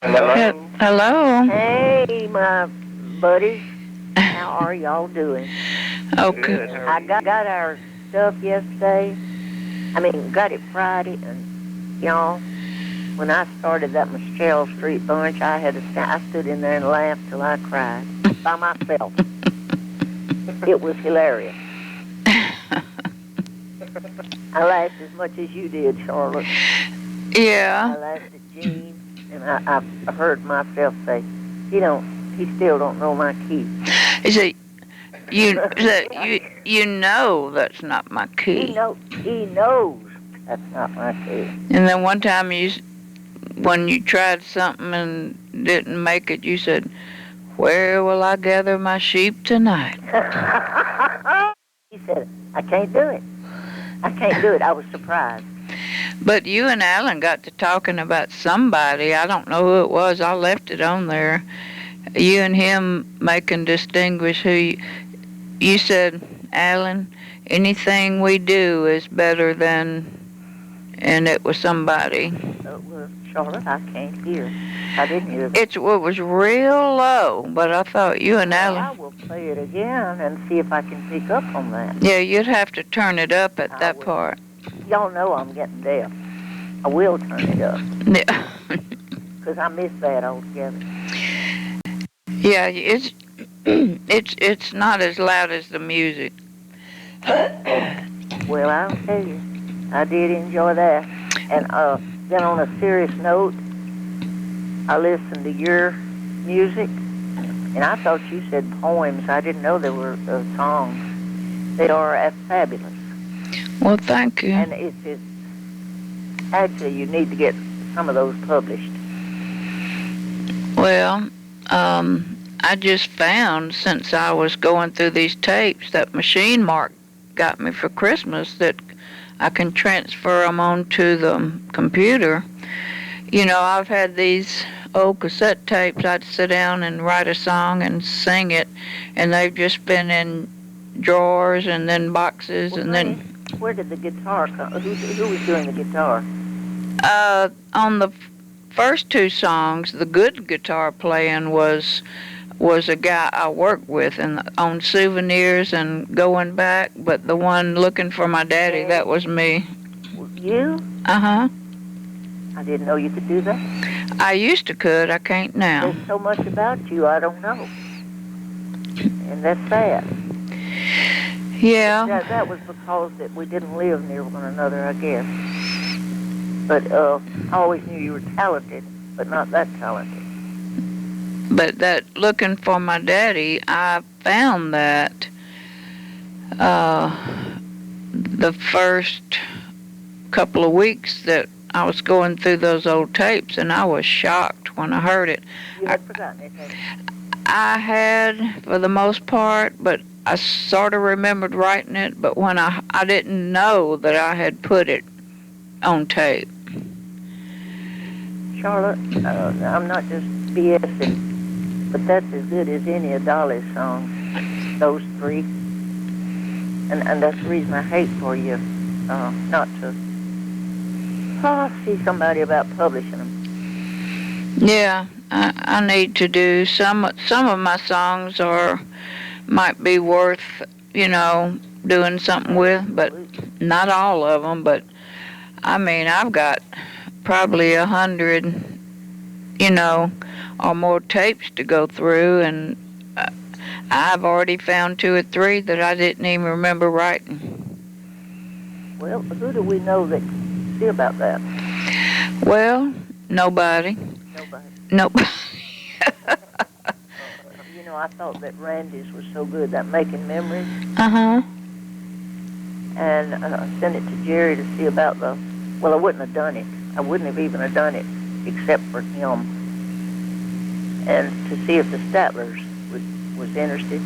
Hello. Hey, my buddies. How are y'all doing? Okay. I got our stuff yesterday. Got it Friday, and y'all, when I started that Michelle Street bunch, I stood in there and laughed till I cried by myself. It was hilarious. I laughed as much as you did, Charlotte. Yeah. I laughed at Gene, and I heard myself say, he still don't know my key. Is it you know that's not my key. He knows that's not my key. And then one time when you tried something and didn't make it, you said, "Where will I gather my sheep tonight?" He said, I can't do it. I was surprised. But you and Alan got to talking about somebody. I don't know who it was. I left it on there. You and him making distinguish who you said, Alan, anything we do is better than, and it was somebody. Well, Charlotte, I can't hear. I didn't hear. It was real low, but I thought you and Alan. I will play it again and see if I can pick up on that. Yeah, you'd have to turn it up at that part. Y'all know I'm getting deaf. I will turn it up. Yeah. Because I miss that altogether. Yeah, it's not as loud as the music. Well, I'll tell you, I did enjoy that. And then on a serious note, I listened to your music, and I thought you said poems. I didn't know there were songs. They are fabulous. Well, thank you. And it's actually, you need to get some of those published. Well, I just found, since I was going through these tapes that Machine Mark got me for Christmas, that I can transfer them onto the computer. You know, I've had these old cassette tapes. I'd sit down and write a song and sing it, and they've just been in drawers and then boxes. Well, and then where did the guitar come? Who was doing the guitar? On the first two songs, the good guitar playing was a guy I worked with and on Souvenirs and Going Back, but the one Looking for My Daddy, that was me. You? Uh-huh. I didn't know you could do that. I used to could. I can't now. There's so much about you I don't know. And that's sad. Yeah. That was because that we didn't live near one another, I guess. But I always knew you were talented, but not that talented. But that Looking for My Daddy, I found that the first couple of weeks that I was going through those old tapes, and I was shocked when I heard it. You had forgotten it, had you? I had, for the most part, but I sort of remembered writing it, but when I didn't know that I had put it on tape. Charlotte, I'm not just BSing, but that's as good as any of Dolly's songs, those three. And that's the reason I hate for you not to see somebody about publishing them. Yeah, I need to do some of my songs might be worth, doing something with, but not all of them. But I mean, I've got probably 100, or more tapes to go through, and I've already found 2 or 3 that I didn't even remember writing. Well, who do we know that can see about that? Well, nobody. Nobody. I thought that Randy's was so good, that Making Memories. Uh-huh. And I sent it to Jerry to see about I wouldn't have done it. I wouldn't have even have done it except for him. And to see if the Statlers was interested.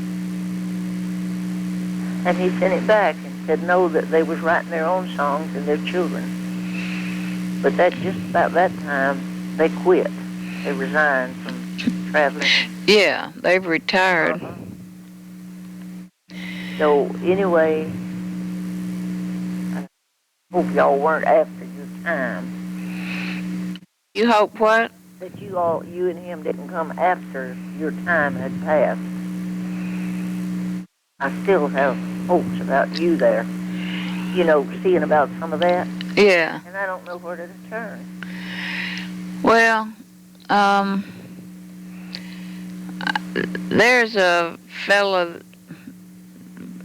And he sent it back and said no, that they was writing their own songs and their children. But that just about that time, they quit. They resigned from traveling. Yeah, they've retired. Uh-huh. So anyway, I hope y'all weren't after your time. You hope what? that you and him didn't come after your time had passed. I still have hopes about you there. You know, seeing about some of that. Yeah. And I don't know where to turn. Well, there's a fella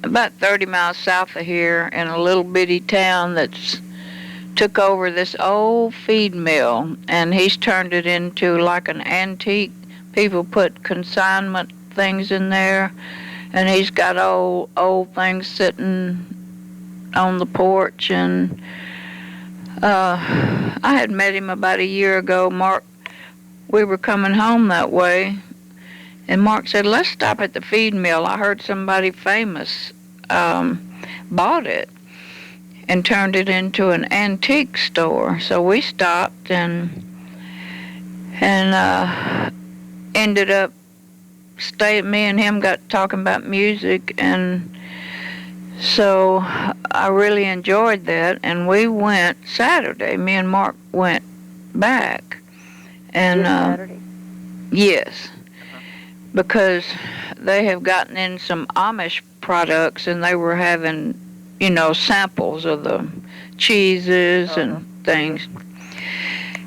about 30 miles south of here in a little bitty town that's took over this old feed mill, and he's turned it into like an antique. People put consignment things in there, and he's got old things sitting on the porch. And I had met him about a year ago. Mark, we were coming home that way, and Mark said, "Let's stop at the feed mill. I heard somebody famous bought it and turned it into an antique store." So we stopped and ended up staying. Me and him got talking about music, and so I really enjoyed that. And we went Saturday. Me and Mark went back, and Saturday? yes, because they have gotten in some Amish products, and they were having, samples of the cheeses and things.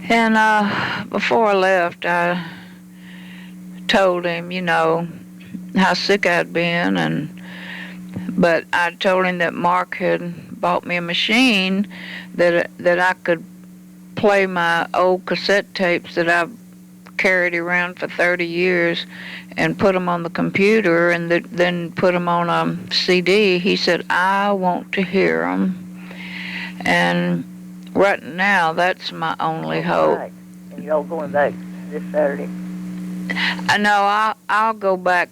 And before I left, I told him, how sick I'd been, but I told him that Mark had bought me a machine that I could play my old cassette tapes that I've carried around for 30 years and put them on the computer and then put them on a CD. He said, "I want to hear them." And right now, that's my only hope. Right. And you're all going back this Saturday? I know I'll go back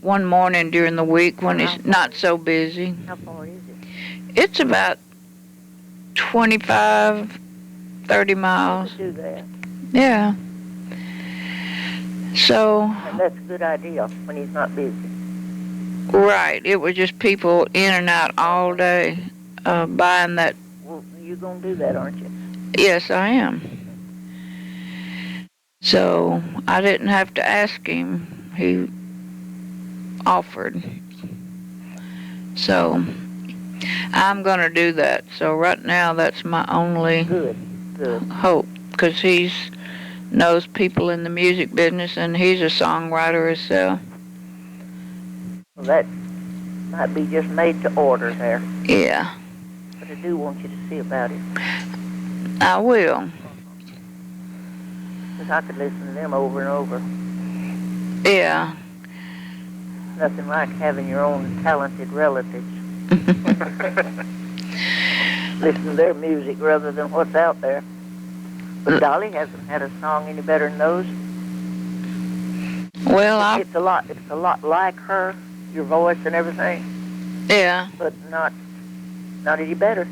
one morning during the week when it's not so busy. How far is it? It's about 25, 30 miles. Do that. Yeah. So. And that's a good idea when he's not busy. Right. It was just people in and out all day buying that. Well, you're going to do that, aren't you? Yes, I am. So I didn't have to ask him. He offered. So I'm going to do that. So right now, that's my only hope, because he knows people in the music business, and he's a songwriter himself. Well, that might be just made to order there. Yeah. But I do want you to see about it. I will. Because I could listen to them over and over. Yeah. Nothing like having your own talented relatives. Listen to their music rather than what's out there. But Dolly hasn't had a song any better than those. Well, it's a lot like her, your voice and everything. Yeah. But not any better.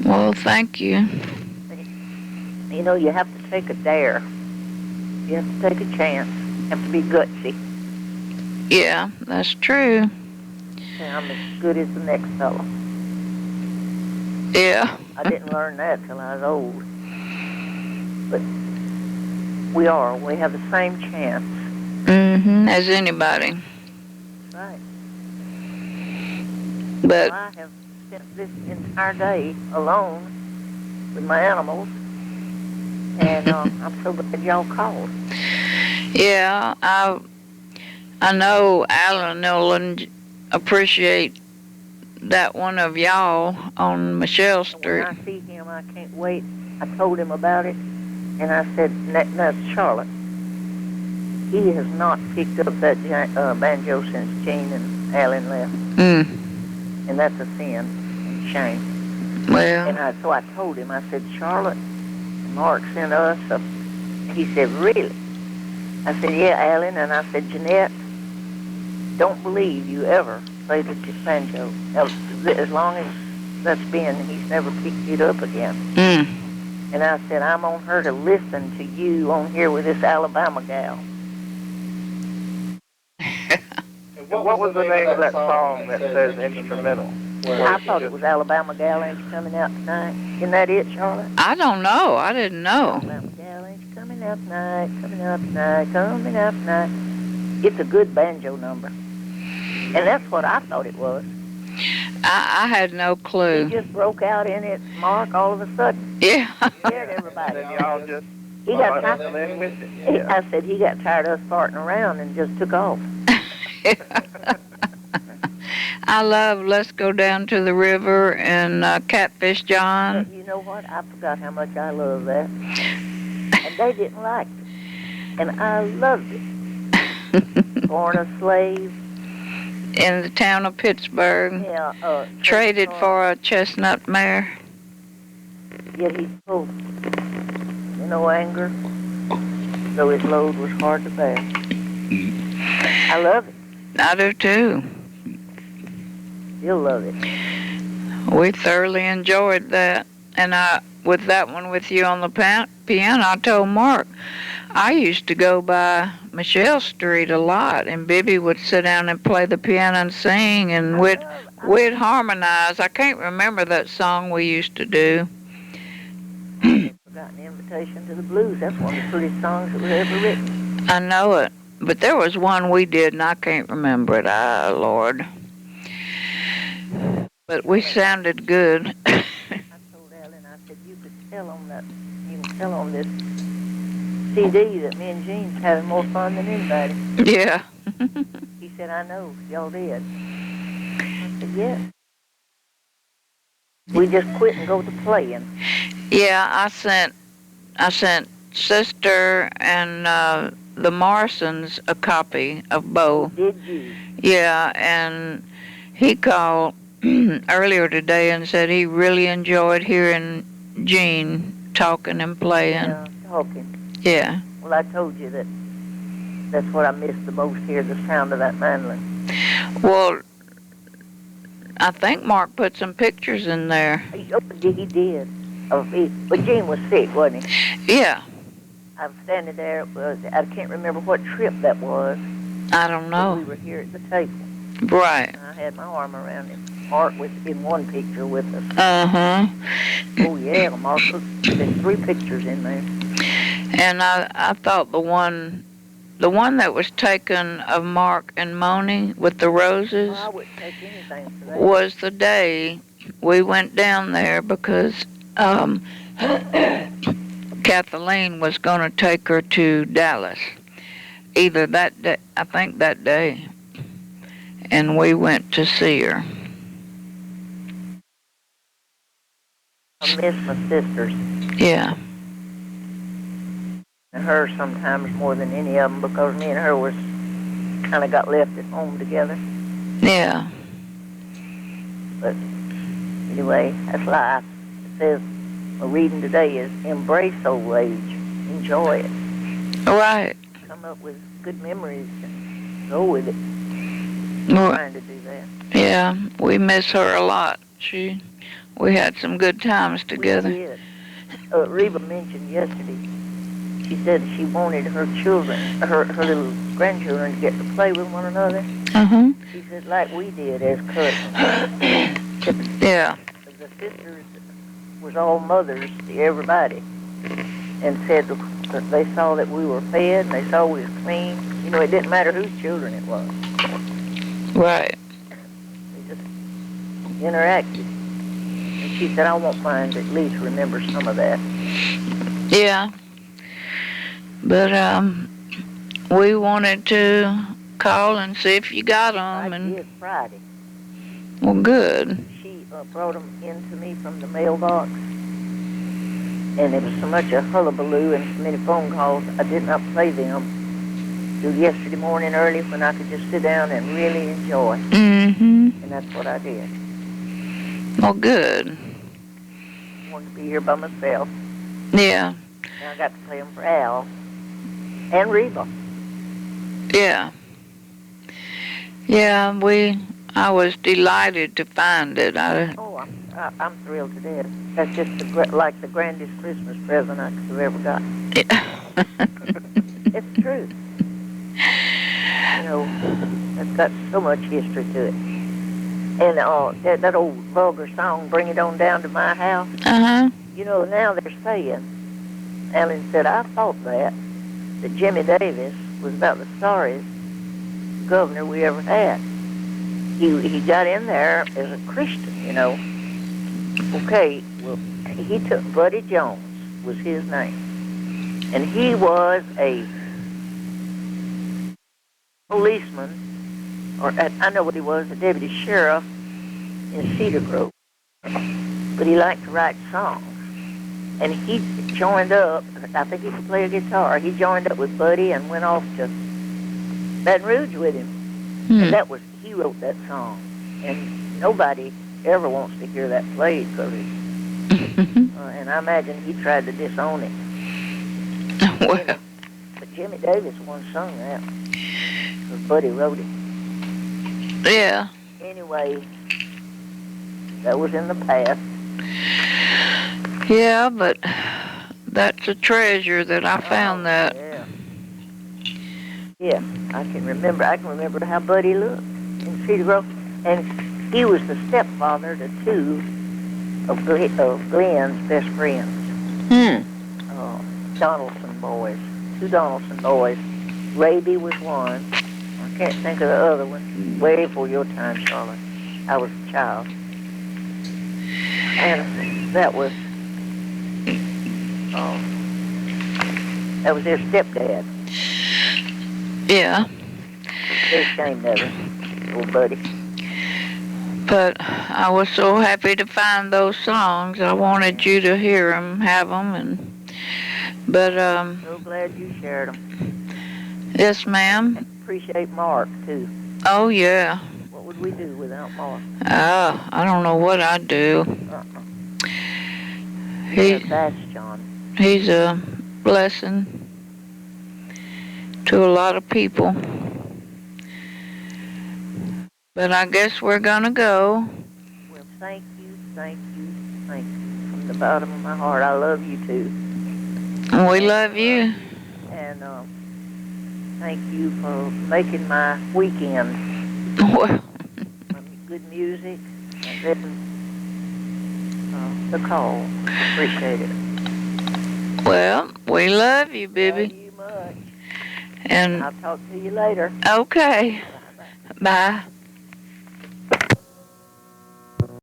Well, thank you. You have to take a dare. You have to take a chance. You have to be gutsy. Yeah, that's true. And I'm as good as the next fellow. Yeah. I didn't learn that till I was old. But we have the same chance. As anybody. Right. But I have spent this entire day alone with my animals, and I'm so glad y'all called. Yeah, I know Alan will appreciate that one of y'all on Michelle Street. When I see him, I can't wait. I told him about it, and I said, that's Charlotte. He has not picked up that banjo since Jane and Alan left. And that's a sin and shame. Well. And so I told him, I said, Charlotte, Mark sent us a... He said, really? I said, yeah, Alan. And I said, Jeanette, don't believe you ever played with this banjo. As long as that's been, he's never picked it up again. And I said, I'm on her to listen to you on here with this Alabama gal. What was the name of that song that says instrumental? I thought it was Alabama Gal Ain't Coming Out Tonight. Isn't that it, Charlotte? I don't know. I didn't know. Alabama Gal Ain't Coming out tonight, coming out tonight, coming out tonight. It's a good banjo number. And that's what I thought it was. I had no clue. He just broke out in it, Mark, all of a sudden. Yeah. Scared everybody. And y'all just He got fell in with it. I said he got tired of us farting around and just took off. I love Let's Go Down to the River and Catfish John. But you know what? I forgot how much I love that. And they didn't like it. And I loved it. Born a slave. In the town of Pittsburgh. Yeah, Traded for a chestnut mare. Yet he spoke in no anger, though his load was hard to bear. I love it. I do too. Still love it. We thoroughly enjoyed that. And with that one with you on the piano, I told Mark, I used to go by Michelle Street a lot, and Bibbie would sit down and play the piano and sing, and we'd harmonize. I can't remember that song we used to do. Forgotten Invitation to the Blues. That's one of the prettiest songs that was ever written. I know it, but there was one we did, and I can't remember it. Ah, Lord. But we sounded good. I told Ellen, I said, you can tell on this CD that me and Gene's having more fun than anybody. Yeah. He said, I know, y'all did. I said, yeah. We just quit and go to playing. Yeah, I sent Sister and the Morrisons a copy of both. Did you? Yeah, and he called earlier today and said he really enjoyed hearing Gene talking and playing. Yeah, talking. Yeah. Well, I told you that's what I missed the most here, the sound of that mandolin. Well, I think Mark put some pictures in there. He did. But Gene was sick, wasn't he? Yeah. I was standing there. I can't remember what trip that was. I don't know. We were here at the table. Right. And I had my arm around him. Mark was in one picture with us. Uh-huh. Oh, yeah, Mark there's 3 pictures in there. And I thought the one that was taken of Mark and Moni with the roses I wouldn't take anything for that. was the day we went down there because Kathleen was going to take her to Dallas. Either that day, I think that day. And we went to see her. I miss my sisters. Yeah. And her sometimes more than any of them because me and her was kind of got left at home together. Yeah. But anyway, that's life. It says, my reading today is embrace old age. Enjoy it. Right. Come up with good memories and go with it. Well, Trying to do that. yeah, we miss her a lot. We had some good times together. We did. Reba mentioned yesterday, she said she wanted her children, her little grandchildren to get to play with one another. Uh-huh. She said, like we did as cousins. Yeah. The sisters was all mothers to everybody, and said that they saw that we were fed, and they saw we was clean. You know, it didn't matter whose children it was. Right. They just interacted. And she said, I won't mind to at least remember some of that. Yeah. But we wanted to call and see if you got them. I did Friday. Well, good. She brought them into me from the mailbox. And there was so much a hullabaloo and so many phone calls, I did not play them till yesterday morning early when I could just sit down and really enjoy. Mm-hmm. And that's what I did. Well, good. I wanted to be here by myself. Yeah. And I got to play them for Al and Reba. Yeah. Yeah, I was delighted to find it. Oh, I'm thrilled to death. That's just like the grandest Christmas present I could have ever got. It's true. You know, it's got so much history to it. And that old vulgar song, Bring It On Down to My House. Uh-huh. You know, now they're saying Alan said, I thought that Jimmy Davis was about the sorriest governor we ever had. He got in there as a Christian, you know. Okay, well, he took Buddy Jones, was his name. And he was a policeman, or I know what he was, a deputy sheriff in Cedar Grove. But he liked to write songs. And he joined up, I think he could play a guitar. He joined up with Buddy and went off to Baton Rouge with him. And he wrote that song. And nobody ever wants to hear that played, because and I imagine he tried to disown it. Well. But Jimmy Davis once sung that, because Buddy wrote it. Yeah. Anyway, that was in the past. Yeah, but that's a treasure that I found that. Yeah. Yeah, I can remember how Buddy looked in Cedar Grove. And he was the stepfather to two of Glenn's best friends. Donaldson boys. Two Donaldson boys. Raby was one. I can't think of the other one. Way before your time, Charlotte. I was a child. And that was their stepdad. Yeah. They're ashamed of him, old Buddy. But I was so happy to find those songs. I wanted you to hear them, have them, but So glad you shared them. Yes, ma'am. Appreciate Mark too. Oh yeah. What would we do without Mark? I don't know what I'd do. That's John. He's a blessing to a lot of people. But I guess we're gonna go. Well, thank you. From the bottom of my heart, I love you too. We love you. And thank you for making my weekend. Well. Good music, and then the call. Appreciate it. Well, we love you, Bibbie. Love you much. And I'll talk to you later. Okay. Bye.